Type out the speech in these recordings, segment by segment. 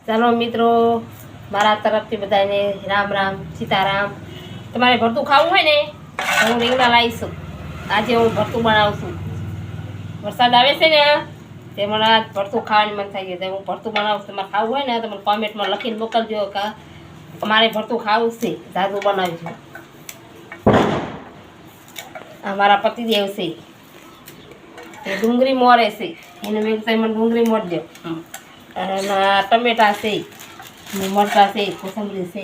ચાલો મિત્રો, મારા તરફથી બધાને રામ રામ સીતારામ. તમારે ભરતું ખાવું હોય ને તો હું રીંગણા લાવીશું. આજે હું ભરતું બનાવું છું. વરસાદ આવે છે ને તે મને આજ ભરતું ખાવાની મન થઈ ગયું. હું ભરતું બનાવું છું. તમારે ખાવું હોય ને તો મને કોમેન્ટમાં લખીને મોકલજો કે અમારે ભરતું ખાવું છે, જાદુ બનાવજો. અમારા પતિદેવ છે એ ડુંગળી મોરે છે, એને મેં મને ડુંગળી મોરજો. અને ટમેટા છે, મરચાં છે, કોથમરી છે.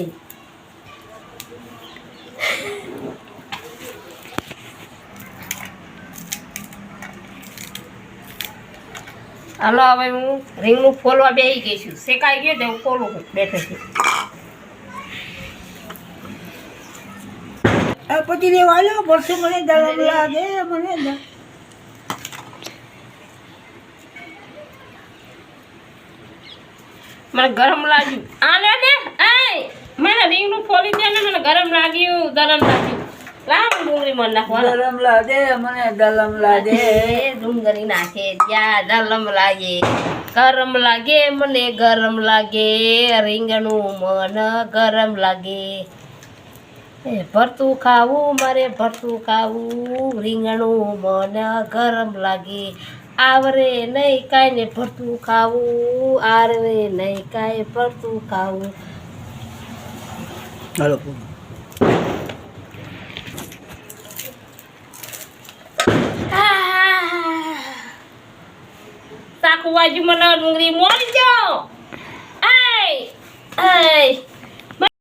હાલો હવે હું રીંગણું ફોલવા બેસી ગઈ છું. શેકાઈ ગયો તો હું ફોલું બેઠેથી. પછી રેવાલો વર્ષો મને દરમ લાગે મને મને ગરમ લાગ્યું. આ લે ને મને રીંગણું ફોલી દે ને, મને ગરમ લાગ્યું, ગરમ લાગ્યું. લાવ ડુંગળી મને નાખવા. દરમ લાગે મને દલમ લાગે ડુંગળી નાખે ત્યાં દલમ લાગે, ગરમ લાગે મને ગરમ લાગે, રીંગણું મને ગરમ લાગે. ભરતું ખાવું મારે ભરતું ખાવું, રીંગણું મને ગરમ લાગે. આવરે નહીં કાંઈ ને ભરતું ખાવું, આવરે નહીં કાંઈ ભરતું ખાવું. હાલો શાકુ બાજુ મને ડુંગળી મોરી દો.